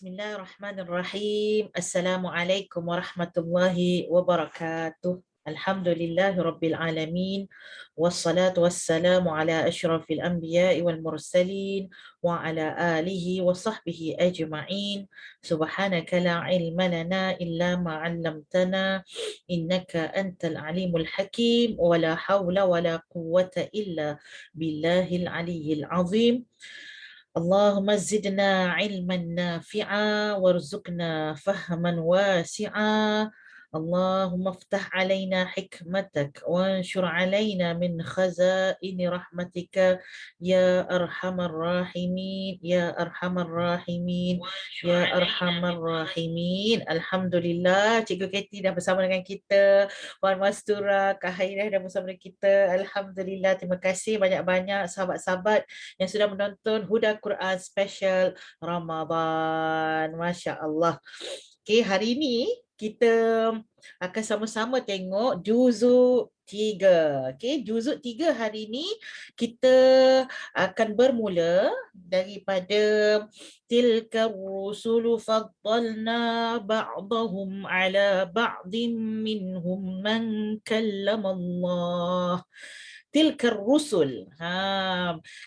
Bismillahirrahmanirrahim. Assalamualaikum warahmatullahi wabarakatuh. Alhamdulillahi rabbil alamin. Wassalatu wassalamu ala asyrafil anbiya'i wal mursalin wa ala alihi wa sahbihi ajma'in. Subhanaka la ilma lana illa ma 'allamtana innaka antal alimul hakim wa la hawla wa la quwwata illa billahil aliyyil azim. اللهم زدنا علما نافعا وارزقنا فهما واسعا. اللهم افتح علينا حكمتك وانشر علينا من خزائن رحمتك يا أرحم الراحمين يا أرحم الراحمين يا أرحم الراحمين. Alhamdulillah, Cikgu Katie dah bersama dengan kita, Puan Mastura, Kak Hairah dah bersama dengan kita. Alhamdulillah, terima kasih banyak-banyak sahabat-sahabat yang sudah menonton Huda Quran Special Ramadan. Masya Allah. Okay, hari ini kita akan sama-sama tengok juzuk 3. Okay, juzuk 3 hari ini kita akan bermula daripada tilka rusulu faddalna ba'dahum ala ba'din minhum man kallama Allah. Tilka rusul.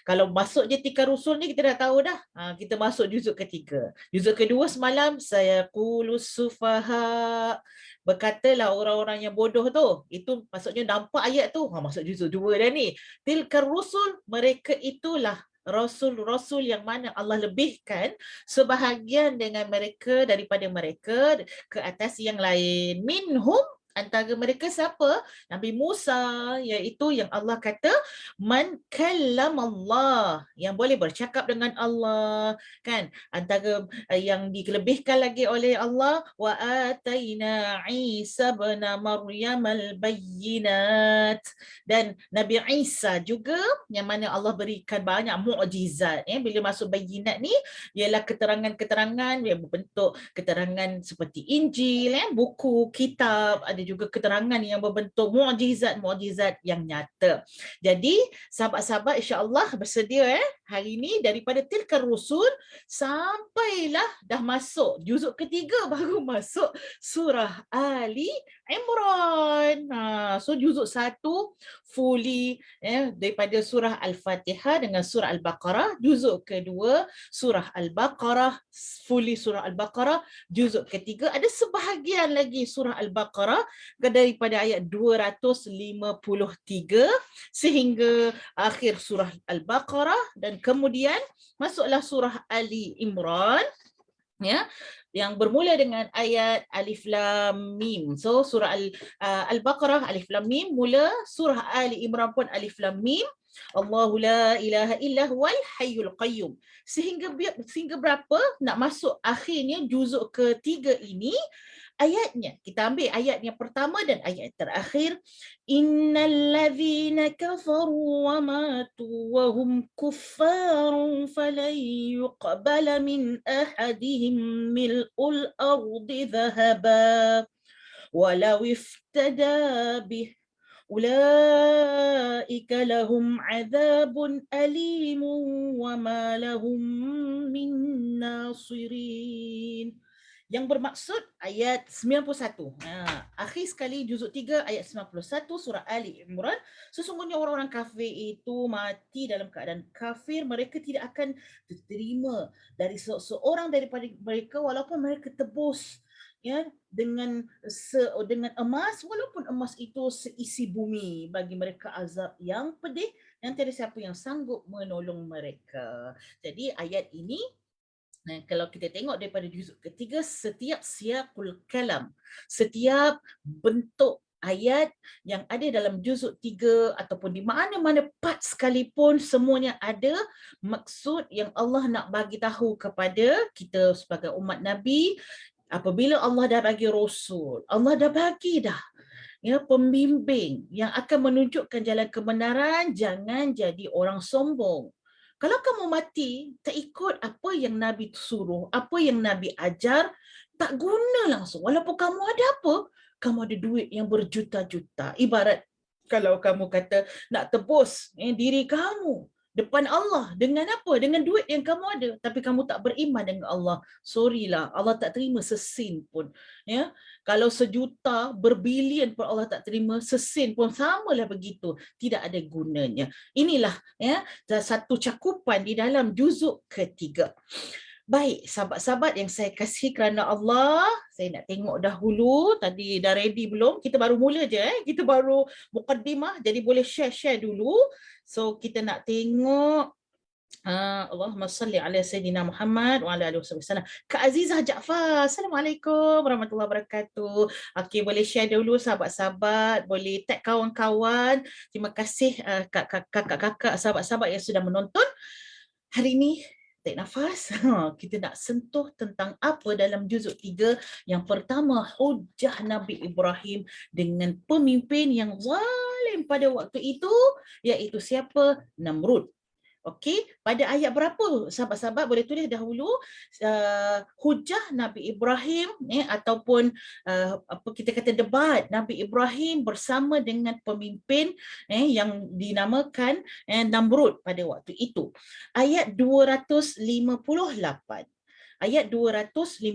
Kalau masuk je tilka rusul ni kita dah tahu dah. Kita masuk juzuk ketiga. Juzuk kedua semalam saya qulus sufaha. Berkatalah orang-orang yang bodoh tu. Itu maksudnya nampak ayat tu. Masuk juzuk 2 dah ni. Tilka rusul, mereka itulah rasul-rasul yang mana Allah lebihkan sebahagian dengan mereka daripada mereka ke atas yang lain. Minhum, antara mereka siapa? Nabi Musa, iaitu yang Allah kata man kallamallah, yang boleh bercakap dengan Allah, kan? Antara yang dilebihkan lagi oleh Allah, wa ataina Isa bin Maryam al-bayyinat, dan Nabi Isa juga yang mana Allah berikan banyak mukjizat. Bila masuk bayyinat ni ialah keterangan-keterangan yang berbentuk keterangan seperti Injil, buku, kitab, ada juga keterangan yang berbentuk mukjizat-mukjizat yang nyata. Jadi sahabat-sahabat insya-Allah bersedia hari ini daripada tilka rusul sampailah dah masuk juzuk ketiga, baru masuk surah Ali Imran. So juzuk 1 fully daripada surah Al-Fatihah dengan surah Al-Baqarah, juzuk kedua surah Al-Baqarah, fully surah Al-Baqarah, juzuk ketiga ada sebahagian lagi surah Al-Baqarah daripada ayat 253 sehingga akhir surah Al-Baqarah, dan kemudian masuklah surah Ali Imran yang bermula dengan ayat Alif Lam Mim. So surah Al-Baqarah Alif Lam Mim mula, surah Ali Imran pun Alif Lam Mim. Allahu la ilaha illa huwal hayyul qayyum. Sehingga berapa nak masuk akhirnya juzuk ketiga ini, ayatnya kita ambil ayat yang pertama dan ayat terakhir. Innal ladzina kafaru wa matu wa hum kuffarun falan yuqbala min ahadihim mil'ul ardi dhahaba walau iftada bih ulaika lahum adzabun alimun wa ma lahum min nasirin. Yang bermaksud ayat 91. Akhir sekali juzuk 3 ayat 91 surah Ali Imran. Sesungguhnya orang-orang kafir itu mati dalam keadaan kafir, mereka tidak akan diterima dari seorang daripada mereka walaupun mereka tebus dengan emas, walaupun emas itu seisi bumi, bagi mereka azab yang pedih dan tiada siapa yang sanggup menolong mereka. Jadi ayat ini, kalau kita tengok daripada juzuk ketiga, setiap siyaqul kalam, setiap bentuk ayat yang ada dalam juzuk 3 ataupun di mana-mana part sekalipun, semuanya ada maksud yang Allah nak bagi tahu kepada kita sebagai umat Nabi. Apabila Allah dah bagi rasul, Allah dah bagi dah pembimbing yang akan menunjukkan jalan kebenaran, jangan jadi orang sombong. Kalau kamu mati tak ikut apa yang Nabi suruh, apa yang Nabi ajar, tak guna langsung. Walaupun kamu ada apa? Kamu ada duit yang berjuta-juta. Ibarat kalau kamu kata nak tebus diri kamu, depan Allah. Dengan apa? Dengan duit yang kamu ada. Tapi kamu tak beriman dengan Allah. Sorry lah, Allah tak terima sesin pun. Ya, kalau 1,000,000 berbilion pun Allah tak terima, sesin pun samalah begitu. Tidak ada gunanya. Inilah ya satu cakupan di dalam juzuk ketiga. Baik, sahabat-sahabat yang saya kasih kerana Allah, saya nak tengok dahulu, tadi dah ready belum? Kita baru mula je, kita baru mukaddimah, jadi boleh share-share dulu. So, kita nak tengok, Allahumma salli ala Sayyidina Muhammad wa ala alihi wasallam. Kak Azizah Jaafar, Assalamualaikum warahmatullahi wabarakatuh. Okey, boleh share dulu sahabat-sahabat, boleh tag kawan-kawan. Terima kasih kakak-kakak, sahabat-sahabat yang sudah menonton. Hari ini tarik nafas. Kita nak sentuh tentang apa dalam juzuk 3. Yang pertama, hujah Nabi Ibrahim dengan pemimpin yang zalim pada waktu itu, iaitu siapa? Namrud. Okey, pada ayat berapa sahabat-sahabat boleh tulis dahulu hujah Nabi Ibrahim ataupun apa kita kata debat Nabi Ibrahim bersama dengan pemimpin yang dinamakan Namrud pada waktu itu. Ayat 258. Ayat 258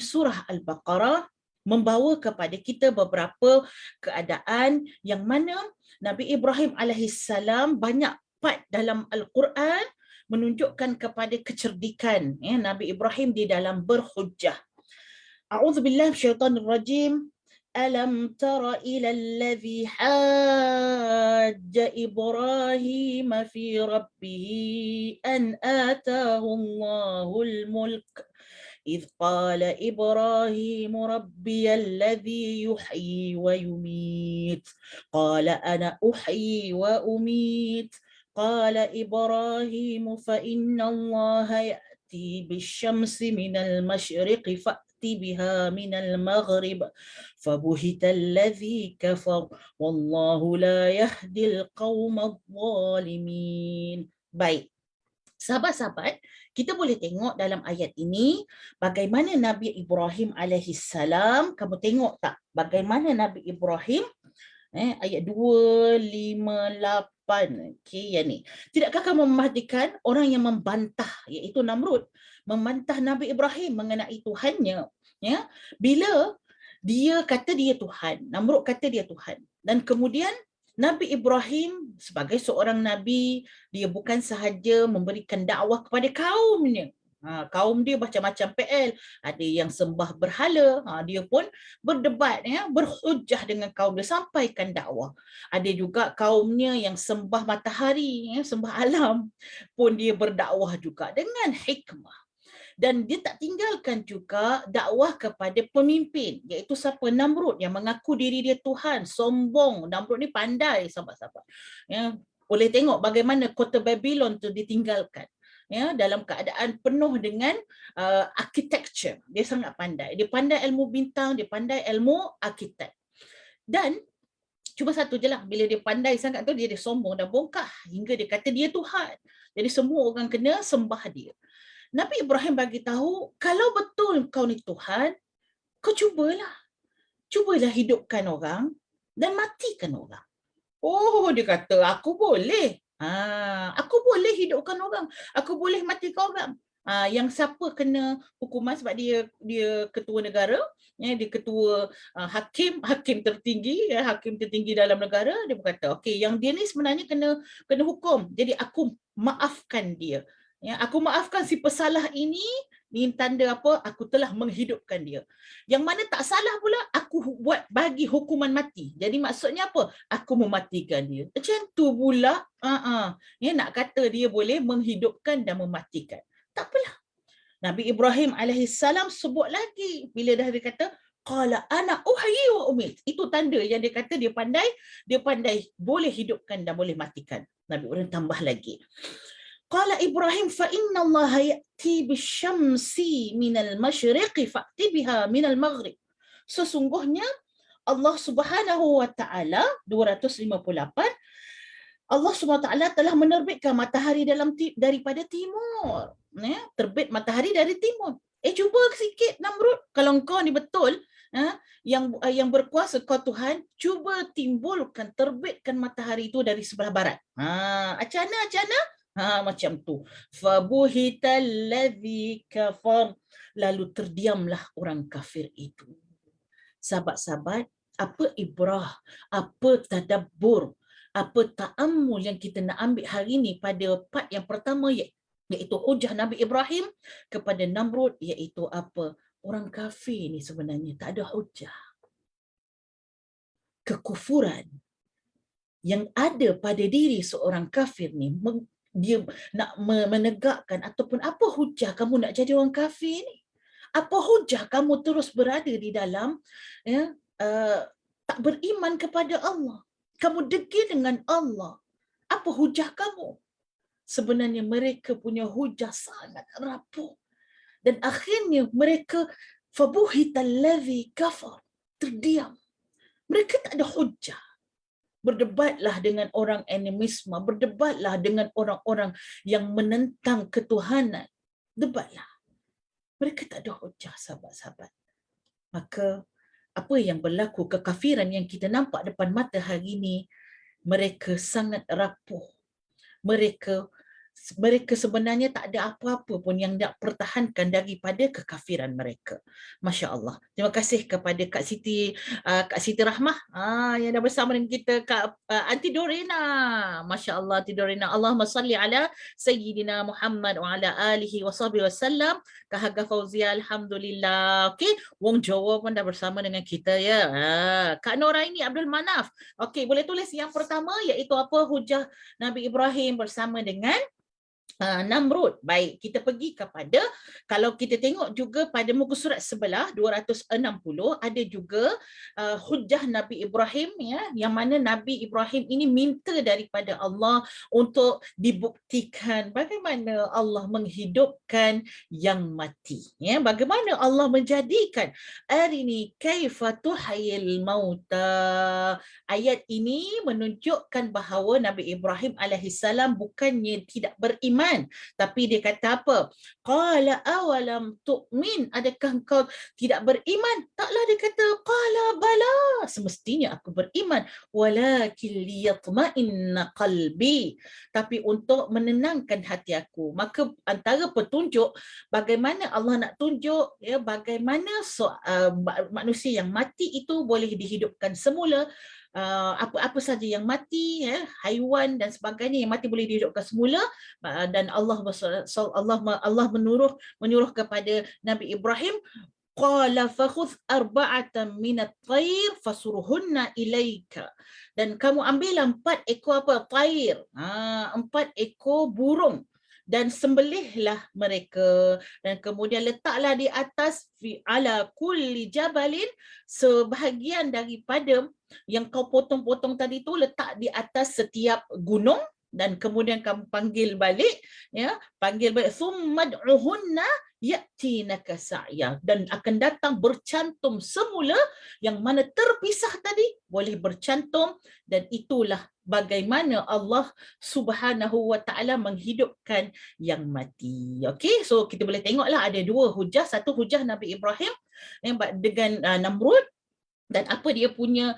surah Al-Baqarah membawa kepada kita beberapa keadaan yang mana Nabi Ibrahim alaihissalam banyak part dalam Al-Quran menunjukkan kepada kecerdikan Nabi Ibrahim di dalam berhujjah. A'udzubillahi minasyaitanir rajim. Alam tara ila allazi hajja Ibrahim fi rabbih an atahu Allahul mulk إذ قال إبراهيم ربي الذي يحيي ويميت قال أنا أحيي وأميت قال إبراهيم فإن الله يأتي بالشمس من المشرق فأت بها من المغرب فبهت الذي كفر والله لا يهدي القوم الظالمين. Baik, sahabat-sahabat, kita boleh tengok dalam ayat ini bagaimana Nabi Ibrahim alaihissalam. Kamu tengok tak bagaimana Nabi Ibrahim ayat 258. Okey, yang ni. Tidakkah kamu memperhatikan orang yang membantah iaitu Namrud membantah Nabi Ibrahim mengenai Tuhannya, ya? Bila dia kata dia Tuhan, Namrud kata dia Tuhan, dan kemudian Nabi Ibrahim sebagai seorang Nabi, dia bukan sahaja memberikan dakwah kepada kaumnya. Kaum dia macam-macam PL. Ada yang sembah berhala, dia pun berdebat, berhujah dengan kaum dia, sampaikan dakwah. Ada juga kaumnya yang sembah matahari, sembah alam, pun dia berdakwah juga dengan hikmah. Dan dia tak tinggalkan juga dakwah kepada pemimpin, iaitu siapa? Namrud, yang mengaku diri dia Tuhan, sombong. Namrud ni pandai, sahabat-sahabat. Ya, boleh tengok bagaimana kota Babylon tu ditinggalkan. Ya, dalam keadaan penuh dengan architecture. Dia sangat pandai. Dia pandai ilmu bintang, dia pandai ilmu arkitek. Dan cuma satu je lah, bila dia pandai sangat tu, dia sombong dan bongkah hingga dia kata dia Tuhan. Jadi semua orang kena sembah dia. Nabi Ibrahim bagi tahu, kalau betul kau ni Tuhan, kau cubalah hidupkan orang dan matikan orang. Oh, dia kata, aku boleh. Aku boleh hidupkan orang, aku boleh matikan orang. Yang siapa kena hukuman sebab dia ketua negara, dia ketua hakim tertinggi, hakim tertinggi dalam negara. Dia berkata, okey, yang dia ni sebenarnya kena hukum. Jadi aku maafkan dia. Ya, aku maafkan si pesalah ini tanda apa? Aku telah menghidupkan dia. Yang mana tak salah pula, aku buat bagi hukuman mati. Jadi maksudnya apa? Aku mematikan dia. Macam tu pula. Ya, nak kata dia boleh menghidupkan dan mematikan. Tak apalah. Nabi Ibrahim alaihissalam sebut lagi bila dah dia kata qala ana uhyi wa umit. Itu tanda yang dia kata dia pandai boleh hidupkan dan boleh matikan. Nabi Ibrahim tambah lagi. Qala Ibrahim fa inna Allah ya'ti bisyamsi minal masyriqi fa'ti biha minal maghrib. Sesungguhnya Allah Subhanahu wa taala 258, Allah Subhanahu wa taala telah menerbitkan matahari daripada timur. Terbit matahari dari timur. Cuba sikit Namrud, kalau engkau ni betul yang berkuasa kau Tuhan, cuba timbulkan, terbitkan matahari itu dari sebelah barat. Macam mana? Macam tu. Fabuhital ladzi kafar. Lalu terdiamlah orang kafir itu. Sahabat-sahabat, apa ibrah, apa tadabbur, apa ta'ammul yang kita nak ambil hari ini pada part yang pertama, iaitu hujah Nabi Ibrahim kepada Namrud, iaitu apa? Orang kafir ni sebenarnya tak ada hujah. Kekufuran yang ada pada diri seorang kafir ni, dia nak menegakkan ataupun apa hujah kamu nak jadi orang kafir ni? Apa hujah kamu terus berada di dalam tak beriman kepada Allah? Kamu degil dengan Allah. Apa hujah kamu? Sebenarnya mereka punya hujah sangat rapuh. Dan akhirnya mereka fabuhital ladzi kafar, terdiam. Mereka tak ada hujah. Berdebatlah dengan orang animisme, berdebatlah dengan orang-orang yang menentang ketuhanan. Debatlah. Mereka tak ada hujah, sahabat-sahabat. Maka apa yang berlaku, kekafiran yang kita nampak depan mata hari ini, mereka sangat rapuh. Mereka sebenarnya tak ada apa-apa pun yang nak pertahankan daripada kekafiran mereka. Masya Allah. Terima kasih kepada Kak Siti Rahmah yang dah bersama dengan kita, Kak Aunty Dorina. Masya Allah, Aunty Dorina. Allahumma salli ala Sayyidina Muhammad wa ala alihi wa sahbihi wasallam. Kak Haga Fauzia, Alhamdulillah. Okey, Wong Jawa pun dah bersama dengan kita ya. Kak Noraini Abdul Manaf. Okey, boleh tulis yang pertama, iaitu apa hujah Nabi Ibrahim bersama dengan Namrud. Baik, kita pergi kepada, kalau kita tengok juga pada muka surat sebelah 260, ada juga hujah Nabi Ibrahim ya, yang mana Nabi Ibrahim ini minta daripada Allah untuk dibuktikan bagaimana Allah menghidupkan yang mati ya, bagaimana Allah menjadikan arini kaifa tuhyil mauta. Ayat ini menunjukkan bahawa Nabi Ibrahim alaihissalam bukannya tidak beriman, tapi dia kata apa? Qala awalam tu'min, adakah engkau tidak beriman? Taklah dia kata qala bala, semestinya aku beriman, walakin liyatma'inna qalbi, tapi untuk menenangkan hati aku. Maka antara petunjuk bagaimana Allah nak tunjuk ya, bagaimana manusia yang mati itu boleh dihidupkan semula. Apa-apa saja yang mati ya, haiwan dan sebagainya yang mati boleh dihidupkan semula, dan Allah menyuruh kepada Nabi Ibrahim, qala fakhudh arba'atan minat tayr fasuruhunna ilaika, dan kamu ambil 4 ekor tayr, 4 ekor burung, dan sembelihlah mereka, dan kemudian letaklah di atas fi ala kulli jabalin, sebahagian daripada yang kau potong-potong tadi tu letak di atas setiap gunung, dan kemudian kamu panggil balik summad'uhunna ya'tinaka sa'ya, dan akan datang bercantum semula, yang mana terpisah tadi boleh bercantum, dan itulah bagaimana Allah Subhanahu wa taala menghidupkan yang mati. Okey, so kita boleh tengoklah ada 2 hujah, satu hujah Nabi Ibrahim dengan Namrud, dan apa dia punya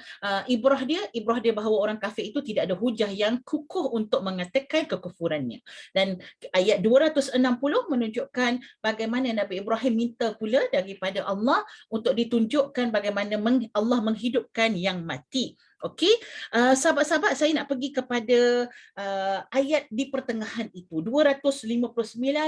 ibrah dia bahawa orang kafir itu tidak ada hujah yang kukuh untuk mengatakan kekufurannya. Dan ayat 260 menunjukkan bagaimana Nabi Ibrahim minta pula daripada Allah untuk ditunjukkan bagaimana Allah menghidupkan yang mati. Okey, sahabat-sahabat, saya nak pergi kepada ayat di pertengahan itu, 259,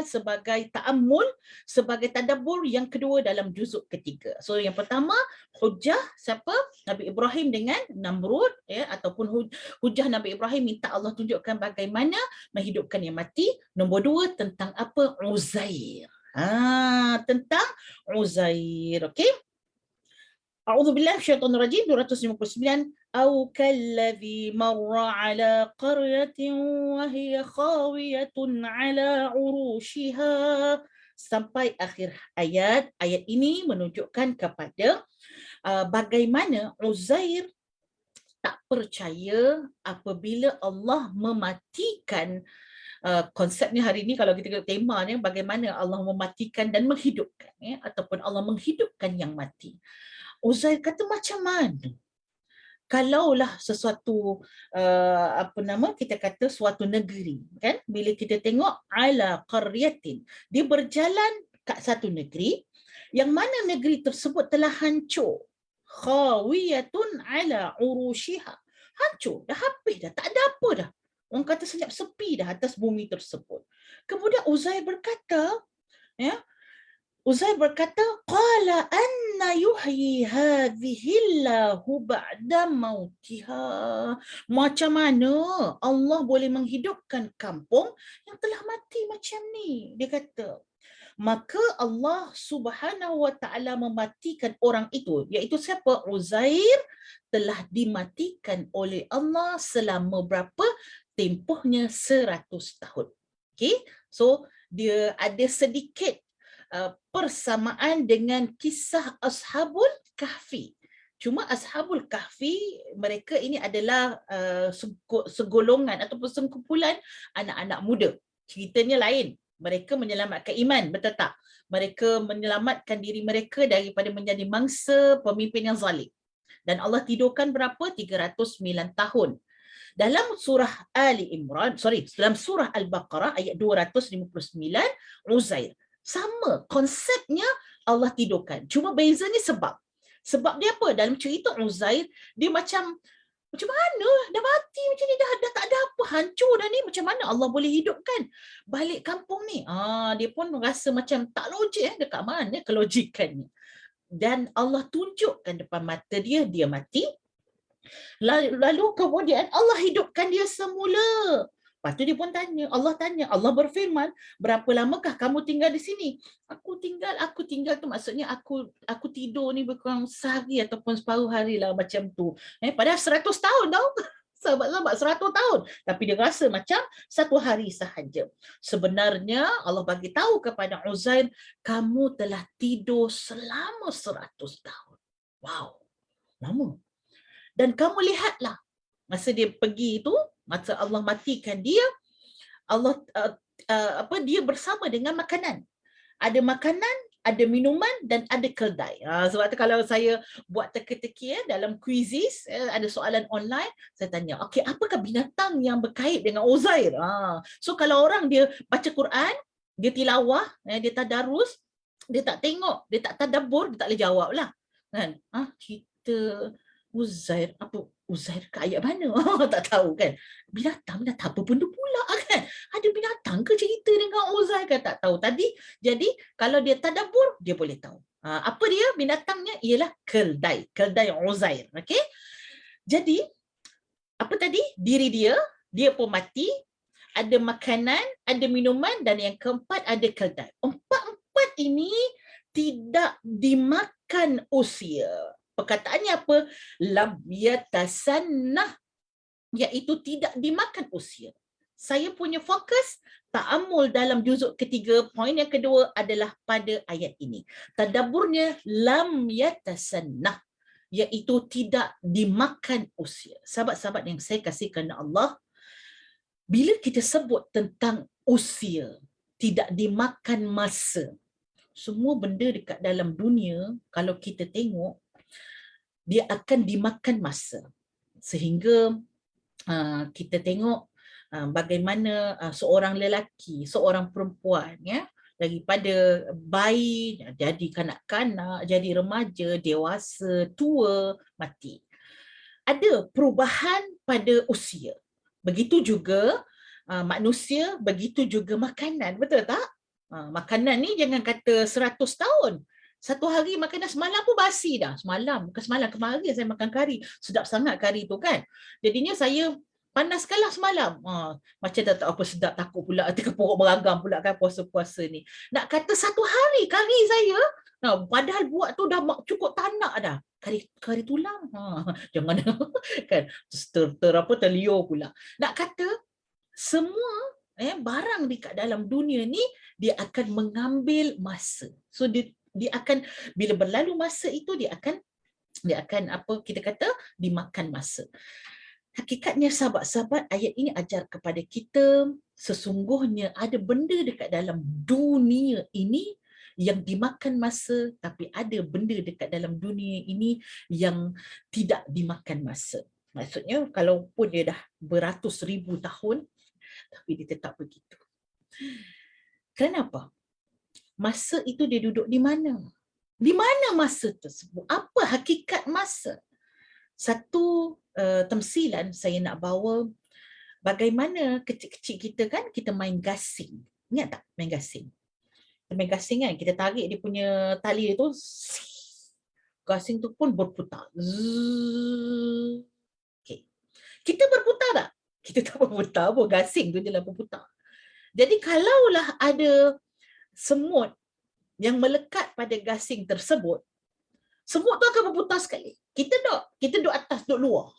sebagai ta'ammul, sebagai tadabbur yang kedua dalam juzuk ketiga. So yang pertama, hujah siapa? Nabi Ibrahim dengan Namrud ya, ataupun hujah Nabi Ibrahim minta Allah tunjukkan bagaimana menghidupkan yang mati. Nombor 2 tentang apa? Uzair. Tentang Uzair. Okey. A'udzubillahi minasyaitonir rajim, 259. Au kalladzi marra ala qaryatin wa hiya khawiyatun ala urushiha, sampai akhir ayat. Ayat ini menunjukkan kepada bagaimana Uzair tak percaya apabila Allah mematikan. Konsepnya hari ini kalau kita tengok tema ni, bagaimana Allah mematikan dan menghidupkan ya, ataupun Allah menghidupkan yang mati. Uzair kata macam mana? Kalaulah sesuatu kita kata suatu negeri, kan, bila kita tengok ala qaryatin, dia berjalan kat satu negeri yang mana negeri tersebut telah hancur, khawiyatun ala urushiha, hancur dah, habis dah, tak ada apa dah, orang kata senyap sepi dah atas bumi tersebut. Kemudian Uzair berkata, ya, Uzair berkata, qala anna yuhyi hadhihillahu ba'da mautiha. Macam mana Allah boleh menghidupkan kampung yang telah mati macam ni? Dia kata, maka Allah Subhanahu wa taala mematikan orang itu, iaitu siapa? Uzair telah dimatikan oleh Allah selama berapa? Tempohnya 100 tahun. Okay? So dia ada sedikit persamaan dengan kisah Ashabul Kahfi. Cuma Ashabul Kahfi, mereka ini adalah segolongan ataupun sekumpulan anak-anak muda. Ceritanya lain. Mereka menyelamatkan iman, betul tak? Mereka menyelamatkan diri mereka daripada menjadi mangsa pemimpin yang zalim. Dan Allah tidurkan berapa? 309 tahun. Dalam surah dalam surah Al-Baqarah ayat 259, Uzair sama konsepnya, Allah tidurkan. Cuma bezanya sebab. Sebab dia apa? Dalam cerita Uzair, dia macam mana? Dah mati macam ni, dah tak ada apa, hancur dah ni. Macam mana Allah boleh hidupkan balik kampung ni? Dia pun rasa macam tak logik, dekat mana kelogikannya. Dan Allah tunjukkan depan mata dia, dia mati. Lalu kemudian Allah hidupkan dia semula. Lepas tu dia pun tanya, Allah berfirman, berapa lamakah kamu tinggal di sini? Aku tinggal tu maksudnya aku tidur ni berkurang sehari ataupun separuh hari lah, macam tu. Padahal 100 tahun tau. Sahabat-sahabat 100 tahun. Tapi dia rasa macam satu hari sahaja. Sebenarnya Allah bagi tahu kepada Uzair, kamu telah tidur selama 100 tahun. Wow, lama. Dan kamu lihatlah, masa dia pergi tu, masa Allah matikan dia, Allah dia bersama dengan makanan. Ada makanan, ada minuman dan ada keldai. Sebab tu kalau saya buat teka-teki dalam quizzes, ada soalan online, saya tanya, okey, apakah binatang yang berkait dengan Uzair? So kalau orang dia baca Quran, dia tilawah, dia tadarus, dia tak tengok, dia tak tadabbur, dia tak boleh jawab lah. Kan? Cerita Uzair, apa Uzair ke ayat mana? Tak tahu kan. Binatang apa benda pula kan? Ada binatang ke cerita dengan Uzair kan? Tak tahu tadi. Jadi kalau dia tadabbur, dia boleh tahu. Apa dia binatangnya? Ialah keldai. Keldai Uzair. Okay? Jadi, apa tadi? Diri dia pun mati. Ada makanan, ada minuman, dan yang keempat ada keldai. Empat ini tidak dimakan usia. Perkataannya apa? Lam yatasannah, iaitu tidak dimakan usia. Saya punya fokus ta'ammul dalam juzuk ketiga, poin yang kedua adalah pada ayat ini. Tadabburnya lam yatasannah, iaitu tidak dimakan usia. Sahabat-sahabat yang saya kasih kerana Allah, bila kita sebut tentang usia, tidak dimakan masa, semua benda dekat dalam dunia, kalau kita tengok, dia akan dimakan masa. Sehingga kita tengok bagaimana seorang lelaki, seorang perempuan, ya, daripada bayi, jadi kanak-kanak, jadi remaja, dewasa, tua, mati. Ada perubahan pada usia. Begitu juga manusia, begitu juga makanan. Betul tak? Makanan ni jangan kata 100 tahun. Satu hari makanan semalam pun basi dah. Semalam, bukan semalam, kemarin saya makan kari. Sedap sangat kari tu kan. Jadinya saya panaskanlah semalam. Macam tak tahu apa sedap, takut pula terkepuruk beragam pula kan puasa-puasa ni. Nak kata satu hari kari saya, padahal buat tu dah cukup tanak dah. Kari tulang. Jangan kan terliur pula. Nak kata semua barang dekat dalam dunia ni dia akan mengambil masa. So dia akan, bila berlalu masa itu, dia akan apa kita kata, dimakan masa. Hakikatnya sahabat-sahabat, ayat ini ajar kepada kita sesungguhnya ada benda dekat dalam dunia ini yang dimakan masa, tapi ada benda dekat dalam dunia ini yang tidak dimakan masa. Maksudnya kalaupun dia dah beratus ribu tahun, tapi dia tetap begitu. Kenapa? Masa itu dia duduk di mana? Di mana masa tersebut? Apa hakikat masa? Satu tamsilan saya nak bawa bagaimana kecil-kecil kita kan, kita main gasing. Ingat tak main gasing? Main gasing kan, kita tarik dia punya tali tu, gasing tu pun berputar. Zzz. Okay. Kita berputar tak? Kita tak berputar pun, gasing tu je lah berputar. Jadi kalaulah ada semut yang melekat pada gasing tersebut, semut tu akan berputar sekali. Kita duduk atas, duduk luar.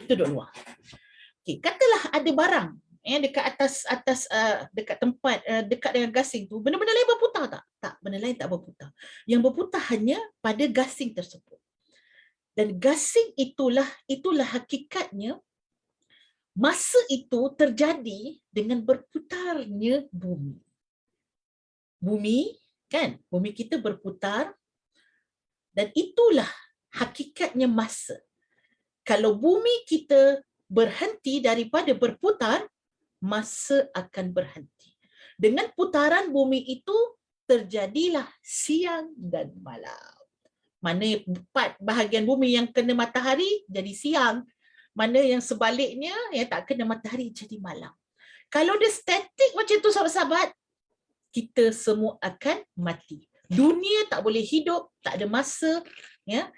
Kita duduk luar. Okay, katalah ada barang dekat atas dekat tempat dekat dengan gasing tu, benda-benda lain berputar tak? Tak, benda lain tak berputar. Yang berputar hanya pada gasing tersebut. Dan gasing itulah hakikatnya masa itu terjadi dengan berputarnya bumi. Bumi kan, bumi kita berputar, dan itulah hakikatnya masa. Kalau bumi kita berhenti daripada berputar, masa akan berhenti. Dengan putaran bumi itu terjadilah siang dan malam. Mana part bahagian bumi yang kena matahari jadi siang, mana yang sebaliknya yang tak kena matahari jadi malam. Kalau dia statik macam tu sahabat-sahabat, kita semua akan mati. Dunia tak boleh hidup, tak ada masa, ya.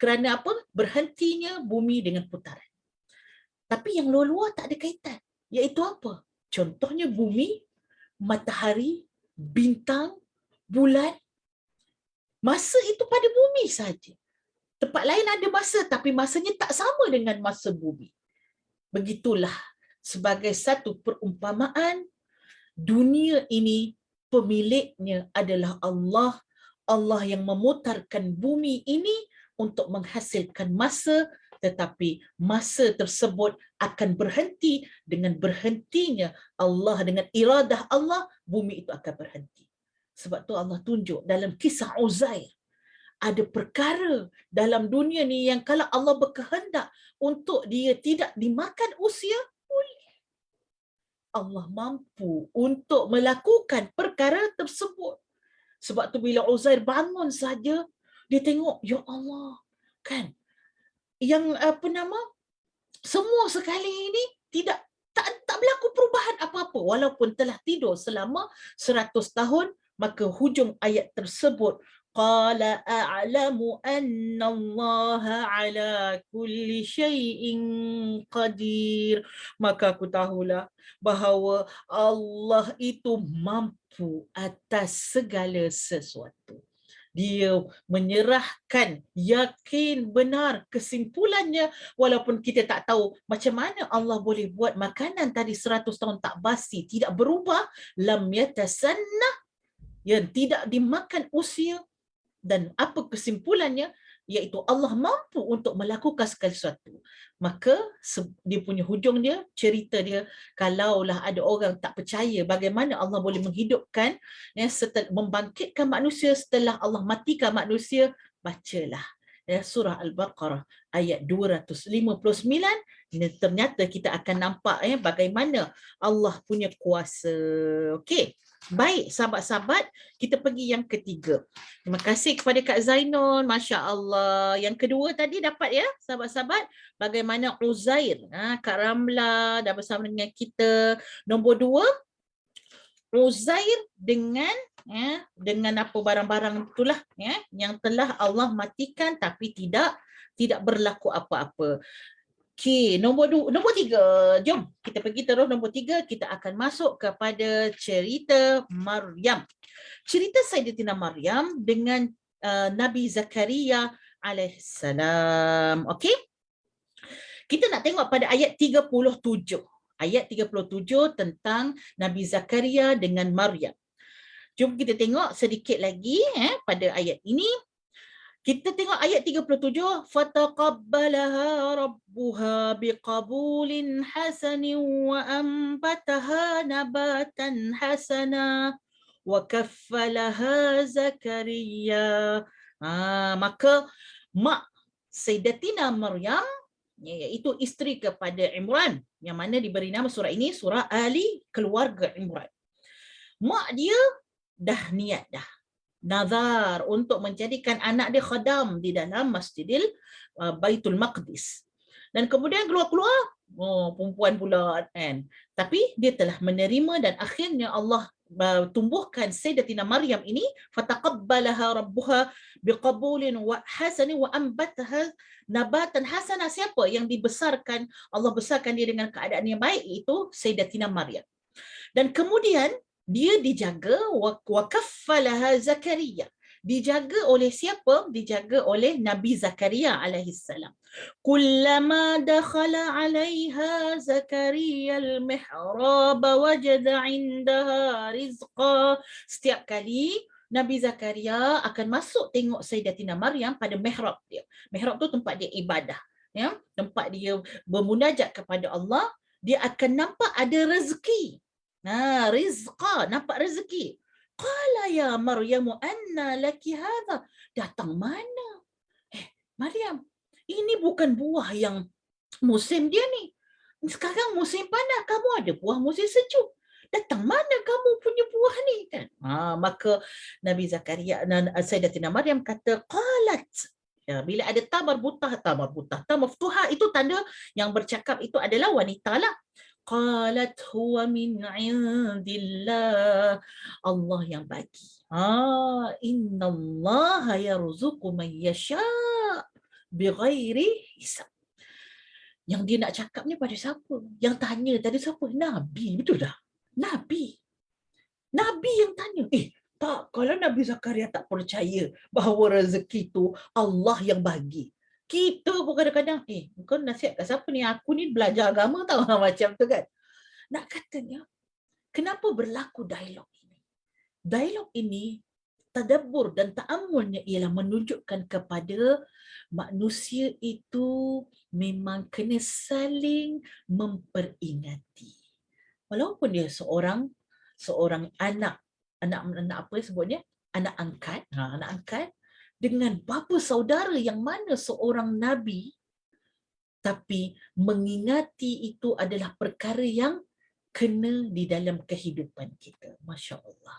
Kerana apa? Berhentinya bumi dengan putaran. Tapi yang luar-luar tak ada kaitan. Iaitu apa? Contohnya bumi, matahari, bintang, bulan. Masa itu pada bumi saja. Tempat lain ada masa, tapi masanya tak sama dengan masa bumi. Begitulah, sebagai satu perumpamaan, dunia ini pemiliknya adalah Allah. Allah yang memutarkan bumi ini untuk menghasilkan masa, tetapi masa tersebut akan berhenti. Dengan berhentinya Allah, dengan iradah Allah, bumi itu akan berhenti. Sebab tu Allah tunjuk dalam kisah Uzair, ada perkara dalam dunia ni yang kalau Allah berkehendak untuk dia tidak dimakan usia, Allah mampu untuk melakukan perkara tersebut. Sebab tu bila Uzair bangun saja, dia tengok, ya Allah, kan, yang semua sekali ini tak berlaku perubahan apa-apa walaupun telah tidur selama 100 tahun. Maka hujung ayat tersebut, qala a'lamu anna Allah ala kulli syai'in qadir. Maka aku tahulah bahawa Allah itu mampu atas segala sesuatu. Dia menyerahkan, yakin benar kesimpulannya, walaupun kita tak tahu macam mana Allah boleh buat makanan tadi 100 tahun tak basi, tidak berubah, lam yatasannah, yang tidak dimakan usia. Dan apa kesimpulannya? Iaitu Allah mampu untuk melakukan segala sesuatu. Maka dia punya hujung dia, cerita dia, kalaulah ada orang tak percaya bagaimana Allah boleh menghidupkan, membangkitkan manusia setelah Allah matikan manusia, bacalah surah Al-Baqarah ayat 259. Ternyata kita akan nampak bagaimana Allah punya kuasa. Okey. Baik, sahabat-sahabat, kita pergi yang ketiga. Terima kasih kepada Kak Zainul, Masya Allah. Yang kedua tadi dapat ya, sahabat-sahabat, bagaimana Uzair. Kak Ramla dah bersama dengan kita. Nombor 2, Uzair dengan apa barang-barang itulah yang telah Allah matikan tapi tidak berlaku apa-apa. Okey, nombor 3. Jom kita pergi terus nombor 3. Kita akan masuk kepada cerita Maryam. Cerita Sayyidatina Maryam dengan Nabi Zakaria alaihissalam. Okey? Kita nak tengok pada ayat 37. Ayat 37 tentang Nabi Zakaria dengan Maryam. Jom kita tengok sedikit lagi pada ayat ini. Kita tengok ayat 37, fataqabbalaha rabbuha biqabulin hasanin wa ambataha nabatan hasana wa kaffalaha Zakaria. Maka mak Sayyidatina Maryam, iaitu isteri kepada Imran, yang mana diberi nama surah ini surah Ali, keluarga Imran. Mak dia dah niat dah, nazar untuk menjadikan anak dia khadam di dalam Masjidil Baitul Maqdis. Dan kemudian keluar-keluar, perempuan pula kan. Tapi dia telah menerima dan akhirnya Allah tumbuhkan Sayyidatina Maryam ini, fataqabbalaha rabbuha biqabulin wa hasani wa ambataha nabatan hasana. Siapa yang dibesarkan, Allah besarkan dia dengan keadaan yang baik, itu Sayyidatina Maryam. Dan kemudian dia dijaga, wa kaffalaha Zakaria. Dijaga oleh siapa? Dijaga oleh Nabi Zakaria alaihissalam. Kullama dakhala 'alaiha Zakaria al-mihrab wajada 'indaha rizqa. Setiap kali Nabi Zakaria akan masuk tengok Sayyidatina Maryam pada mihrab dia. Mihrab tu tempat dia ibadah, ya, tempat dia bermunajat kepada Allah, dia akan nampak ada rezeki. Rizqa, nampak rezeki. Qala ya Maryamu anna laki hadha. Datang mana? Maryam, ini bukan buah yang musim dia ni. Sekarang musim panas, kamu ada buah musim sejuk. Datang mana kamu punya buah ni kan? Maka Nabi Zakaria dan Sayyidatina Maryam kata qalat. Ya, bila ada ta marbutah, ta maftuhah, itu tanda yang bercakap itu adalah wanita lah. Qalat huwa min indillah. Allah yang bagi. Innallaha yarzuqu man yasha bighairi hisab. Yang dia nak cakap ni pada siapa? Yang tanya tadi siapa? Nabi, betul tak? Nabi. Nabi yang tanya. Tak, kalau Nabi Zakaria tak percaya bahawa rezeki tu Allah yang bagi. Kita pun kadang-kadang, kau nasihat kat siapa ni? Aku ni belajar agama tau, macam tu kan. Nak katanya, kenapa berlaku dialog ini? Dialog ini, tadabbur dan ta'amulnya ialah menunjukkan kepada manusia itu memang kena saling memperingati. Walaupun dia seorang anak apa sebutnya? Anak angkat dengan bapa saudara yang mana seorang nabi, tapi mengingati itu adalah perkara yang kena di dalam kehidupan kita. Masya Allah.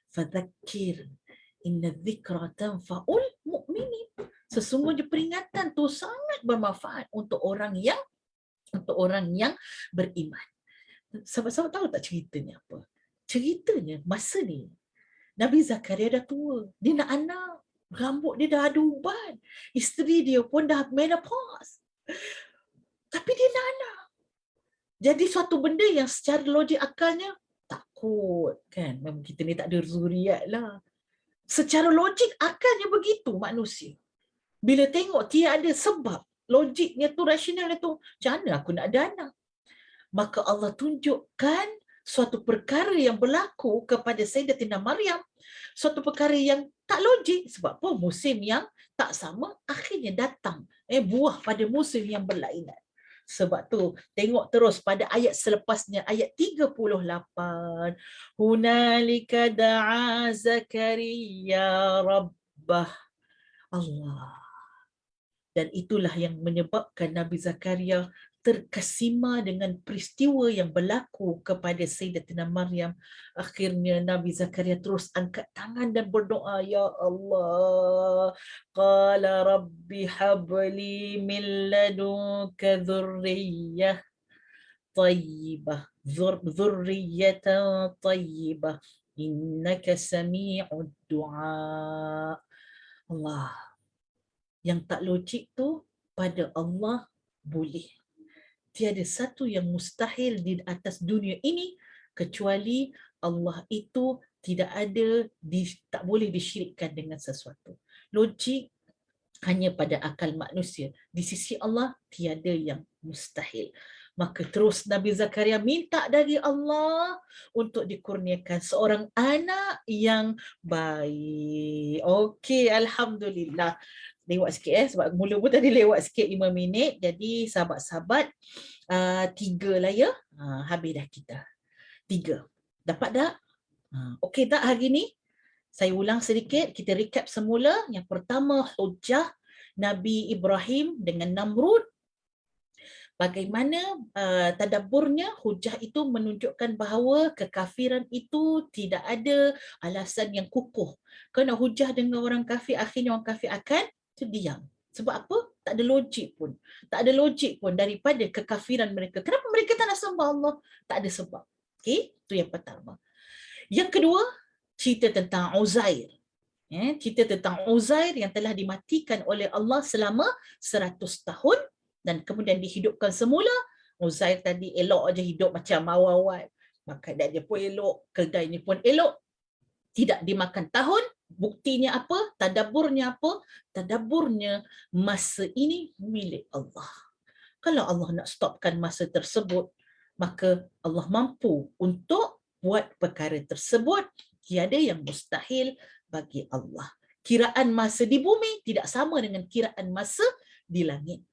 Fadzakir inna dzikra tanfa'ul mu'minin. Sesungguhnya peringatan tu sangat bermanfaat untuk orang yang beriman. Sahabat-sahabat tahu tak ceritanya apa? Ceritanya masa ni Nabi Zakaria dah tua, dia nak anak, rambut dia dah ada uban, isteri dia pun dah menopause, tapi dia nak anak. Jadi suatu benda yang secara logik akalnya takut kan, memang kita ni tak ada zuriat lah. Secara logik akalnya begitu manusia. Bila tengok tiada sebab, logiknya tu, rasionalnya tu, macam mana aku nak ada anak? Maka Allah tunjukkan suatu perkara yang berlaku kepada Sayyidatina Maryam, suatu perkara yang tak logik. Sebab apa? Musim yang tak sama akhirnya datang buah pada musim yang berlainan. Sebab tu tengok terus pada ayat selepasnya, ayat 38. Hunalika da'a Zakaria rabbah. Allah. Dan itulah yang menyebabkan Nabi Zakaria terkesima dengan peristiwa yang berlaku kepada Sayyidatina Maryam. Akhirnya Nabi Zakaria terus angkat tangan dan berdoa, Ya Allah, qala rabbi habli min ladunka dhurriyyah tayyibah, dhurriyatan tayyibah, innaka sami'ud du'a. Allah, yang tak logik tu pada Allah boleh. Tiada satu yang mustahil di atas dunia ini kecuali Allah itu tidak ada, tak boleh disyirikkan dengan sesuatu. Logik hanya pada akal manusia. Di sisi Allah tiada yang mustahil. Maka terus Nabi Zakaria minta dari Allah untuk dikurniakan seorang anak yang baik. Okey, alhamdulillah. Lewat sikit sebab mula pun tadi lewat sikit 5 minit. Jadi sahabat-sahabat, 3 lah ya. Habis dah kita. 3. Dapat tak? Okey tak hari ni? Saya ulang sedikit, kita recap semula. Yang pertama, hujah Nabi Ibrahim dengan Namrud. Bagaimana tadabburnya, hujah itu menunjukkan bahawa kekafiran itu tidak ada alasan yang kukuh. Kerana hujah dengan orang kafir, akhirnya orang kafir akan terdiam. Sebab apa? Tak ada logik pun. Tak ada logik pun daripada kekafiran mereka. Kenapa mereka tak nak sembah Allah? Tak ada sebab. Okey, itu yang pertama. Yang kedua, cerita tentang Uzair. Cerita tentang Uzair yang telah dimatikan oleh Allah selama 100 tahun dan kemudian dihidupkan semula. Uzair tadi elok aja hidup macam awal-awal. Maka dia pun elok, keldainya pun elok. Tidak dimakan tahun. Buktinya apa? Tadabburnya apa? Tadabburnya masa ini milik Allah. Kalau Allah nak stopkan masa tersebut, maka Allah mampu untuk buat perkara tersebut. Tiada yang mustahil bagi Allah. Kiraan masa di bumi tidak sama dengan kiraan masa di langit.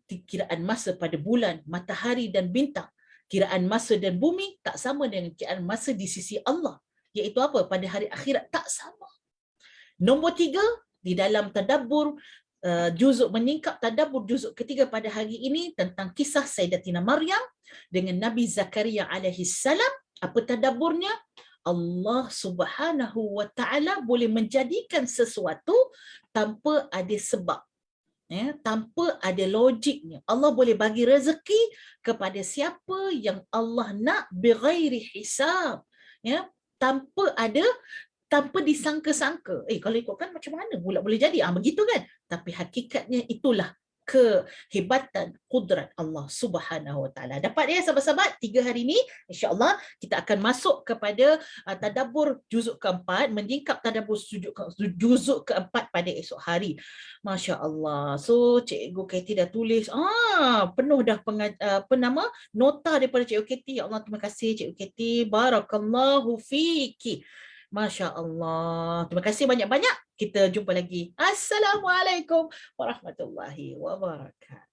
Kiraan masa pada bulan, matahari dan bintang. Kiraan masa dan bumi tak sama dengan kiraan masa di sisi Allah. Iaitu apa? Pada hari akhirat tak sama. Nombor 3, di dalam tadabbur juzuk menyingkap tadabbur juzuk ketiga pada hari ini tentang kisah Sayyidatina Maryam dengan Nabi Zakaria alaihi salam. Apa tadabburnya? Allah Subhanahu wa taala boleh menjadikan sesuatu tanpa ada sebab, tanpa ada logiknya. Allah boleh bagi rezeki kepada siapa yang Allah nak bighairi hisab, tanpa disangka-sangka. Kalau ikutkan macam mana pula boleh jadi? Begitu kan? Tapi hakikatnya itulah kehebatan kudrat Allah Subhanahu Wa Taala. Dapat ya sahabat-sahabat, 3 hari ni insya-Allah kita akan masuk kepada tadabbur juzuk keempat, menyingkap tadabbur juzuk keempat pada esok hari. Masya-Allah. So Cikgu Katie dah tulis penuh dah nota daripada Cikgu Katie. Ya Allah, terima kasih Cikgu Katie. Barakallahu fiki. Masya Allah. Terima kasih banyak-banyak. Kita jumpa lagi. Assalamualaikum warahmatullahi wabarakatuh.